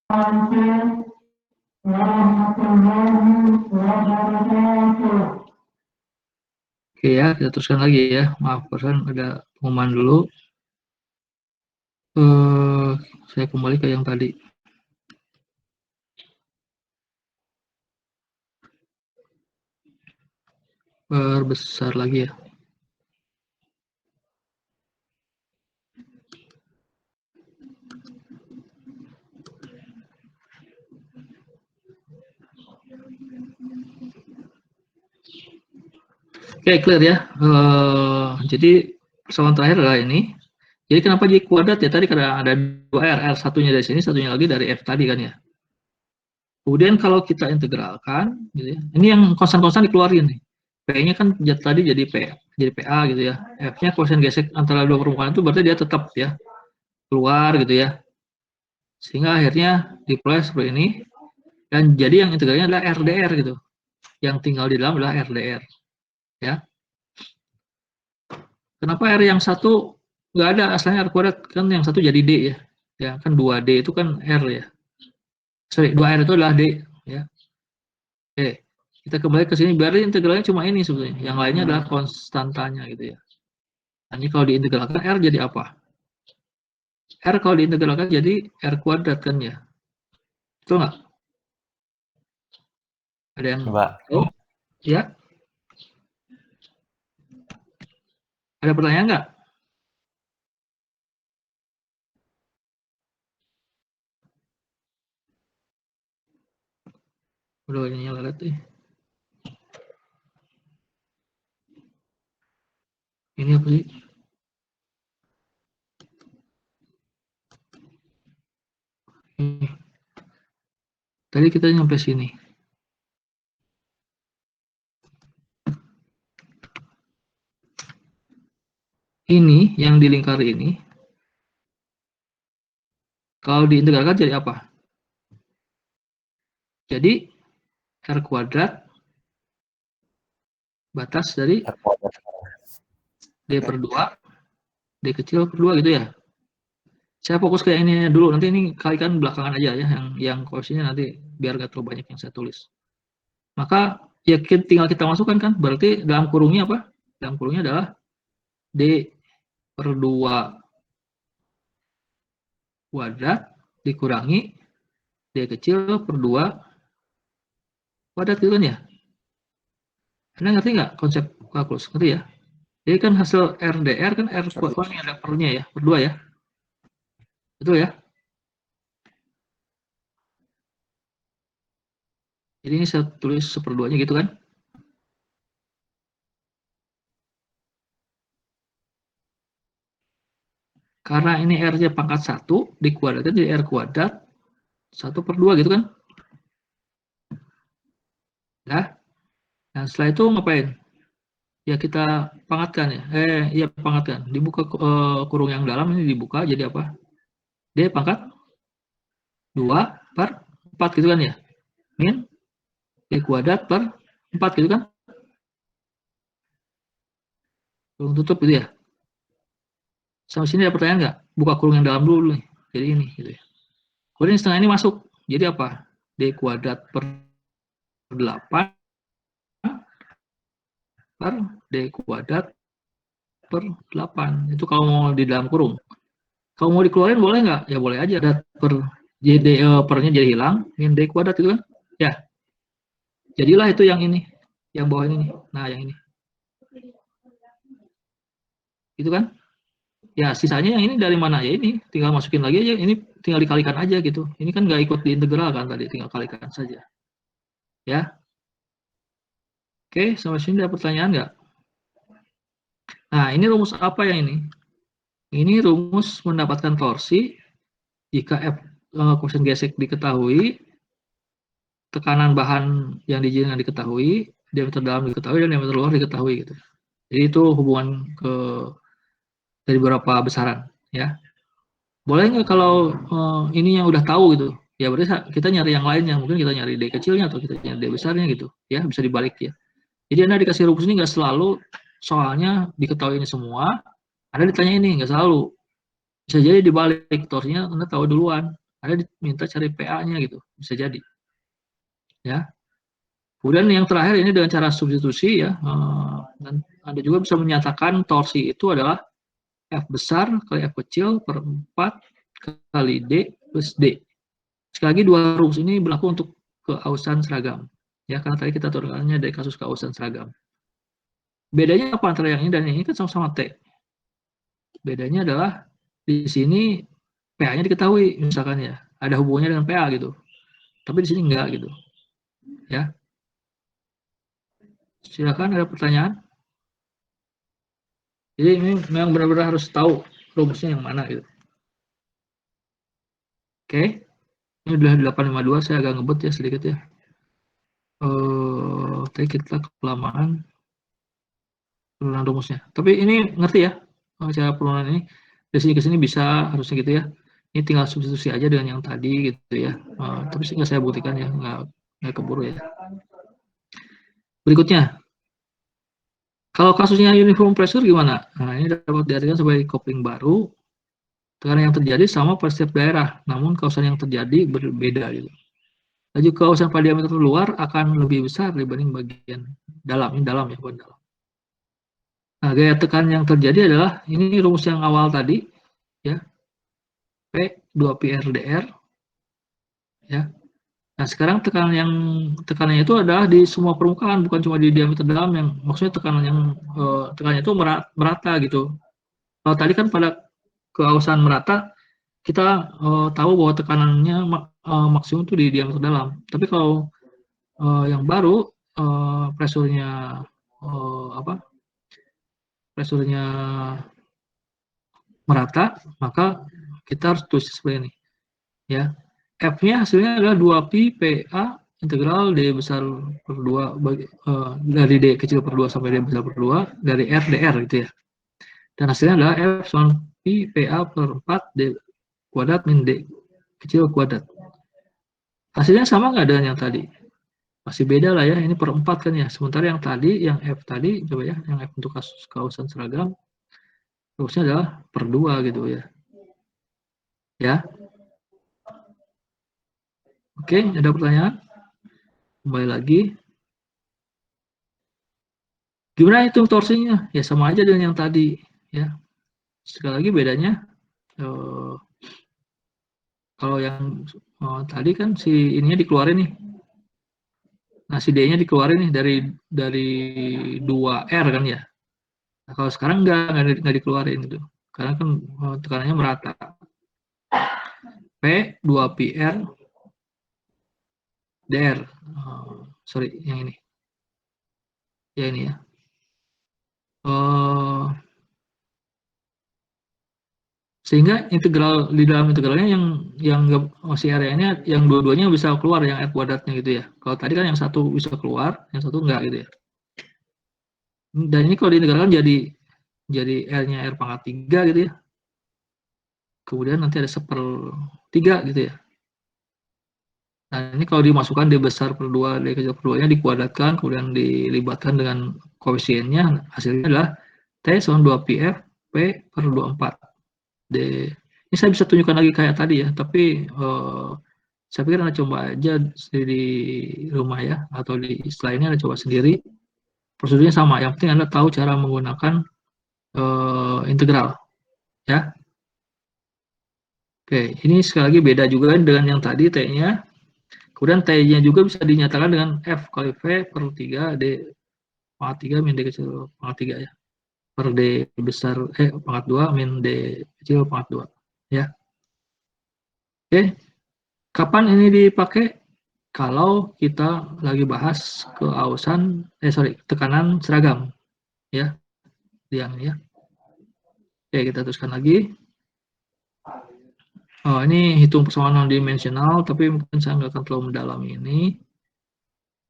Oke ya, kita teruskan lagi ya. Maaf, barusan ada pengumuman dulu. Saya kembali ke yang tadi. Perbesar lagi ya. Oke, clear ya. Jadi persoalan terakhir adalah ini. Jadi kenapa J kuadrat ya? Tadi karena ada 2R, R satunya dari sini, satunya lagi dari F tadi kan ya. Kemudian kalau kita integralkan, gitu ya, ini yang konstan-konstan dikeluarin nih. P-nya kan tadi jadi PA gitu ya. F-nya koefisien gesek antara dua permukaan itu berarti dia tetap ya keluar gitu ya. Sehingga akhirnya diperoleh seperti ini. Dan jadi yang integralnya adalah RDR gitu. Yang tinggal di dalam adalah RDR. Ya. Kenapa R yang satu nggak ada asalnya R kuadrat, kan yang satu jadi D ya. Ya kan 2D itu kan R ya. Sorry, 2R itu adalah D ya. Oke, kita kembali ke sini, berarti integralnya cuma ini sebetulnya. Yang lainnya adalah konstantanya gitu ya. Nah, ini kalau diintegralkan R jadi apa? R kalau diintegralkan jadi R kuadrat kan ya. Betul nggak? Ada yang tahu? Ya? Ada pertanyaan nggak? Udah ini nyala tuh. Ini apa sih? Tadi kita nyampe sini. Ini yang di lingkari ini, kalau diintegralkan jadi apa? Jadi R kuadrat batas dari D per 2, D kecil per 2 gitu ya. Saya fokus ke ini dulu, nanti ini kalikan belakangan aja ya, yang koefisiennya nanti biar nggak terlalu banyak yang saya tulis. Maka ya tinggal kita masukkan kan, berarti dalam kurungnya apa? Dalam kurungnya adalah D per 2 kuadrat dikurangi D kecil per 2 kuadrat gitu kan ya. Anda ngerti nggak konsep kalkulus? Ngerti ya? Jadi kan hasil RDR kan R kuadrat ini ada pernya ya, per 2 ya. Betul ya? Jadi ini saya tulis seperduanya gitu kan. Karena ini R-nya pangkat 1, dikuadratkan jadi R kuadrat 1 per 2 gitu kan. Nah, nah setelah itu ngapain? Ya kita pangkatkan ya. Iya pangkatkan. Dibuka kurung yang dalam ini dibuka jadi apa? D pangkat 2 per 4 gitu kan ya. Min D kuadrat per 4 gitu kan. Kurung tutup gitu ya. Sampai sini ada pertanyaan nggak? Buka kurung yang dalam dulu nih. Jadi ini gitu ya. Kemudian setengah ini masuk. Jadi apa? D kuadrat per 8 per D kuadrat per 8. Itu kalau mau di dalam kurung. Kalau mau dikeluarin boleh nggak? Ya boleh aja. Dan per JD pernya jadi hilang. Min D kuadrat itu kan. Ya. Jadilah itu yang ini. Yang bawah ini nih. Nah yang ini. Gitu kan. Ya sisanya yang ini dari mana ya ini. Tinggal masukin lagi aja. Ini tinggal dikalikan aja gitu. Ini kan nggak ikut di integral kan tadi. Tinggal kalikan saja. Ya. Oke, sampai sini ada pertanyaan nggak? Nah, ini rumus apa yang ini? Ini rumus mendapatkan torsi jika F koefisien gesek diketahui, tekanan bahan yang diizinkan diketahui, diameter dalam diketahui, dan diameter luar diketahui gitu. Jadi itu hubungan dari beberapa besaran, ya. Boleh nggak kalau ini yang udah tahu gitu? Ya berarti kita nyari yang lainnya, mungkin kita nyari D kecilnya atau kita nyari D besarnya gitu, ya bisa dibalik ya. Jadi Anda dikasih rumus ini nggak selalu soalnya diketahui ini semua, Anda ditanya ini nggak selalu. Bisa jadi dibalik, torsinya Anda tahu duluan, Anda diminta cari PA-nya gitu, bisa jadi. Ya. Kemudian yang terakhir ini dengan cara substitusi ya, dan Anda juga bisa menyatakan torsi itu adalah F besar kali F kecil per 4 kali D plus D. Sekali lagi dua rumus ini berlaku untuk keausan seragam. Ya, karena tadi kita turunannya dari kasus keausan seragam. Bedanya apa antara yang ini dan yang ini kan sama-sama T. Bedanya adalah di sini PA-nya diketahui misalkan ya, ada hubungannya dengan PA gitu. Tapi di sini enggak gitu. Ya. Silakan ada pertanyaan. Jadi ini memang benar-benar harus tahu rumusnya yang mana gitu. Oke. Ini udah 852, saya agak ngebut ya sedikit ya. Tadi kita kelamaan penurunan rumusnya. Tapi ini ngerti ya, cara penurunan ini dari sini ke sini bisa harusnya gitu ya. Ini tinggal substitusi aja dengan yang tadi gitu ya. Tapi nggak saya buktikan ya, nggak keburu ya. Berikutnya, kalau kasusnya uniform pressure gimana? Nah, ini dapat diartikan sebagai coupling baru. Tekanan yang terjadi sama pada setiap daerah, namun kausan yang terjadi berbeda gitu. Laju kausan pada diameter luar akan lebih besar dibanding bagian dalam. Ini dalam ya, bukan dalam. Nah, gaya tekan yang terjadi adalah ini rumus yang awal tadi ya. P 2πr/dr ya. Nah, sekarang tekanannya itu adalah di semua permukaan, bukan cuma di diameter dalam, yang maksudnya tekanannya itu merata gitu. Kalau tadi kan pada keausan merata kita tahu bahwa tekanannya maksimum itu di diameter dalam. Tapi kalau yang baru presurnya presurnya merata, maka kita harus tulis seperti ini ya. F-nya hasilnya adalah 2pi PA integral D besar per 2 dari D kecil per 2 sampai D besar per 2 dari R dr gitu ya. Dan hasilnya adalah F sama pi PA per 4 D kuadrat min D kecil kuadrat. Hasilnya sama nggak dengan yang tadi? Masih beda lah ya, ini per 4 kan ya. Sementara yang tadi, yang F tadi, coba ya, yang F untuk kasus kausan seragam, rumusnya adalah per 2 gitu ya. Ya. Oke, ada pertanyaan? Kembali lagi. Gimana hitung torsinya? Ya sama aja dengan yang tadi. Ya. Sekali lagi bedanya, kalau yang tadi kan si ininya dikeluarin nih. Nah, si D-nya dikeluarin nih dari 2R kan ya. Nah, kalau sekarang nggak dikeluarin gitu. Karena kan tekanannya merata. P 2πr dr. Sorry, yang ini. Ya ini ya. Sehingga integral di dalam integralnya yang masih areanya yang dua-duanya bisa keluar yang R kuadratnya gitu ya. Kalau tadi kan yang satu bisa keluar, yang satu enggak gitu ya. Dan ini kalau diintegralkan jadi R-nya R pangkat 3 gitu ya. Kemudian nanti ada 1/3 gitu ya. Nah, ini kalau dimasukkan D besar per 2, D kecil per 2-nya dikuadratkan, kemudian dilibatkan dengan koefisiennya, hasilnya adalah T sama 2πf P per 24. D. Ini saya bisa tunjukkan lagi kayak tadi ya, tapi saya pikir Anda coba aja di rumah ya, atau di setelah ini Anda coba sendiri. Prosedurnya sama, yang penting Anda tahu cara menggunakan integral. Ya. Oke, ini sekali lagi beda juga dengan yang tadi T-nya. Kemudian T-nya juga bisa dinyatakan dengan F kali V per 3 D pangkat 3 min D kecil pangkat 3 ya. Per D besar, pangkat 2 min D kecil pangkat 2. Ya. Oke. Kapan ini dipakai? kalau kita lagi bahas tekanan seragam, ya, yang ya. Oke, kita teruskan lagi. Oh, ini hitung persamaan non dimensional, tapi mungkin saya nggak akan terlalu mendalami ini.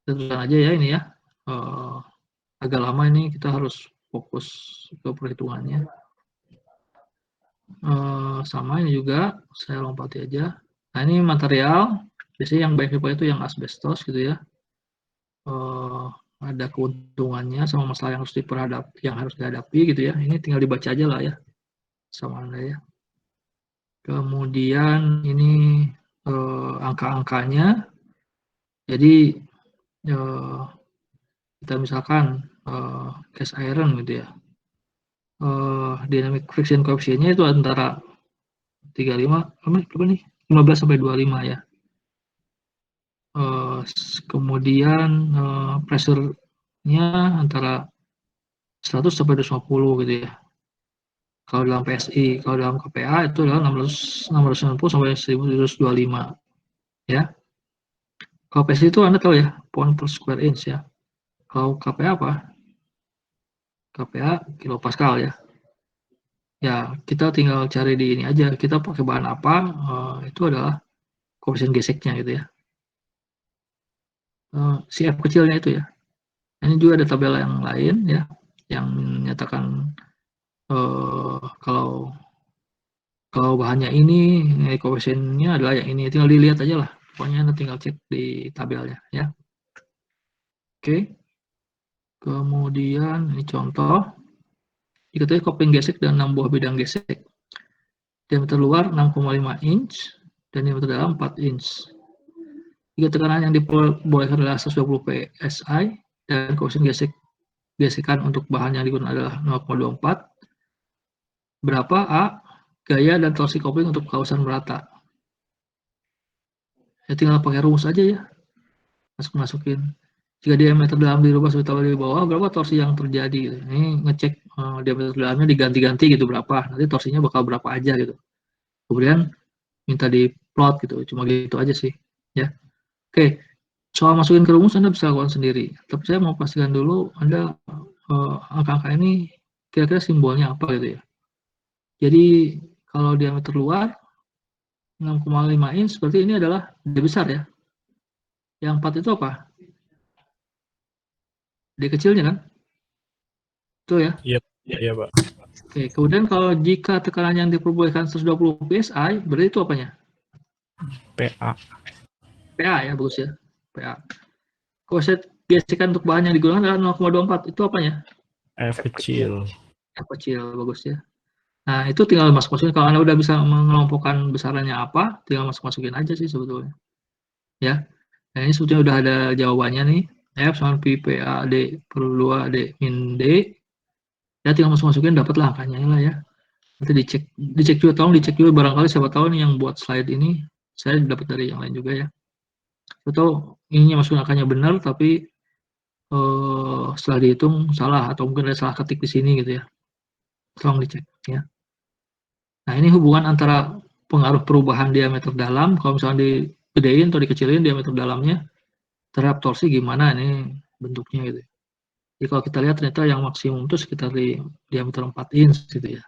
Kita teruskan aja ya ini ya. Agak lama ini, kita harus fokus ke perhitungannya. Sama ini juga, saya lompati aja. Nah, ini material, biasanya yang banyak dipakai itu yang asbestos gitu ya. Ada keuntungannya sama masalah yang harus dihadapi gitu ya. Ini tinggal dibaca aja lah ya, sama Anda ya. Kemudian ini angka-angkanya. Jadi kita misalkan cast iron gitu ya. Dynamic friction coefficient-nya itu antara 35 berapa nih? 15 sampai 25 ya. Kemudian pressure-nya antara 100 sampai 250 gitu ya. Kalau dalam PSI, kalau dalam KPA itu adalah 690 sampai 1225 ya. Kalau PSI itu Anda tahu ya, pound per square inch ya. Kalau KPA apa? KPA kilopascal ya. Ya, kita tinggal cari di ini aja, kita pakai bahan apa, itu adalah koefisien geseknya gitu ya. Si F kecilnya itu ya. Ini juga ada tabel yang lain ya, yang menyatakan kalau bahannya ini, nilai koefisiennya adalah yang ini. Tinggal dilihat aja lah. Pokoknya Anda tinggal cek di tabelnya ya. Oke. Kemudian ini contoh. Diketahui kopling gesek dan 6 buah bidang gesek. Diameter luar 6,5 inch dan diameter dalam 4 inch. Jika tekanan yang diperbolehkan adalah 120 psi dan koefisien gesekan untuk bahan yang digunakan adalah 0,24, berapa A gaya dan torsi kopling untuk kausan merata? Ya tinggal pakai rumus aja ya, masukin. Jika diameter dalam dirubah atau di bawah, berapa torsi yang terjadi? Ini ngecek diameter dalamnya diganti-ganti gitu berapa, nanti torsinya bakal berapa aja gitu. Kemudian minta di plot gitu, cuma gitu aja sih ya. Oke, soal masukin ke rumus Anda bisa lakukan sendiri, tapi saya mau pastikan dulu Anda angka-angka ini kira-kira simbolnya apa gitu ya. Jadi kalau diameter luar 6,5 inch berarti ini adalah D besar ya. Yang 4 itu apa? D kecilnya kan? Itu ya? Iya, Pak. Oke, kemudian kalau jika tekanan yang diperbolehkan 120 psi, berarti itu apanya? PA. PA ya, bagus ya. PA. Koefisien gesekan untuk bahan yang digunakan adalah 0,24, itu apanya? F kecil. F kecil, bagus ya. Nah, itu tinggal masukin. Kalau Anda udah bisa mengelompokkan besarannya apa, tinggal masukin aja sih sebetulnya. Ya. Nah, ini sebetulnya udah ada jawabannya nih. F sama Pi PA D per 2 D min D. Ya, tinggal masukin dapatlah angkanya lah ya. Nanti dicek juga, tolong dicek juga, barangkali siapa tahu nih yang buat slide ini saya dapat dari yang lain juga ya. Atau ininya masukin angkanya benar tapi setelah dihitung salah atau mungkin ada salah ketik di sini gitu ya. Tolong dicek ya. Nah, ini hubungan antara pengaruh perubahan diameter dalam, kalau misalnya digedein atau dikecilin diameter dalamnya, terhadap torsi gimana ini bentuknya gitu. Jadi kalau kita lihat ternyata yang maksimum itu sekitar di diameter 4 inch gitu ya.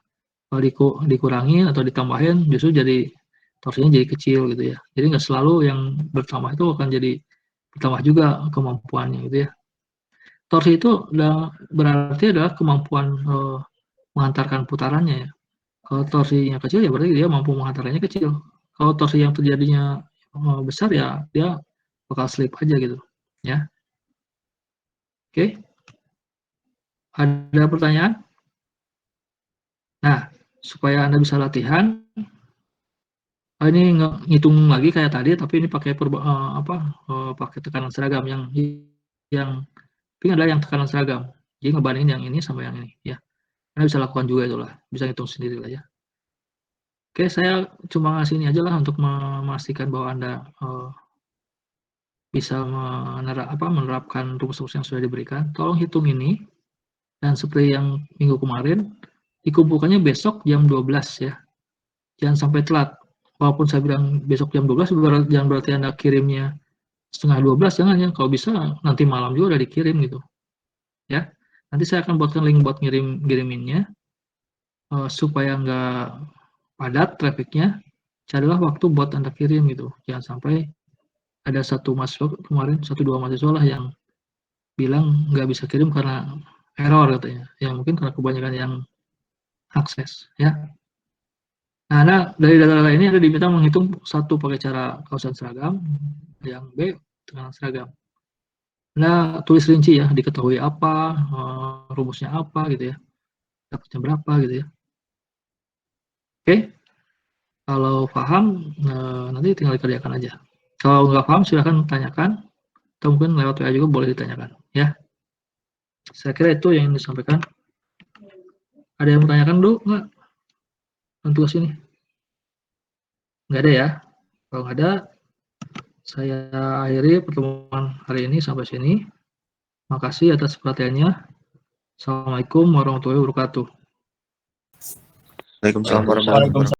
Kalau dikurangin atau ditambahin justru jadi torsinya jadi kecil gitu ya. Jadi nggak selalu yang bertambah itu akan jadi bertambah juga kemampuannya gitu ya. Torsi itu berarti adalah kemampuan menghantarkan putarannya ya. Kalau torsinya kecil ya berarti dia mampu menghantarkannya kecil. Kalau torsi yang terjadinya besar ya dia bakal slip aja gitu ya. Oke. Ada pertanyaan? Nah, supaya Anda bisa latihan, ini ngitung lagi kayak tadi, tapi ini pakai pakai tekanan seragam yang ini adalah yang tekanan seragam. Jadi ngebandingin yang ini sama yang ini ya. Anda bisa lakukan juga itulah, bisa ngitung sendiri lah ya. Oke, saya cuma ngasih ini aja lah untuk memastikan bahwa Anda bisa menerapkan rumus-rumus yang sudah diberikan. Tolong hitung ini, dan seperti yang minggu kemarin, dikumpulkannya besok jam 12 ya. Jangan sampai telat. Walaupun saya bilang besok jam 12, jangan berarti Anda kirimnya 11:30 jangan ya, kalau bisa nanti malam juga udah dikirim gitu ya. Nanti saya akan buatkan link buat ngiriminnya supaya nggak padat trafficnya. Carilah waktu buat Anda kirim gitu, jangan sampai ada satu mahasiswa kemarin, 1-2 mahasiswa lah yang bilang nggak bisa kirim karena error katanya, ya mungkin karena kebanyakan yang akses ya. Nah, dari data-data ini Anda diminta menghitung satu pakai cara kausan seragam, yang B tekanan seragam. Nah, tulis rinci ya, diketahui apa, rumusnya apa gitu ya, dapatnya berapa gitu ya. Oke, kalau paham nanti tinggal dikerjakan aja. Kalau nggak paham silahkan tanyakan, atau mungkin lewat WA juga boleh ditanyakan ya. Saya kira itu yang disampaikan. Ada yang bertanyakan dulu nggak? Untuk sini? Nggak ada ya? Kalau nggak ada, saya akhiri pertemuan hari ini sampai sini. Makasih atas perhatiannya. Assalamualaikum warahmatullahi wabarakatuh. Waalaikumsalam warahmatullahi wabarakatuh.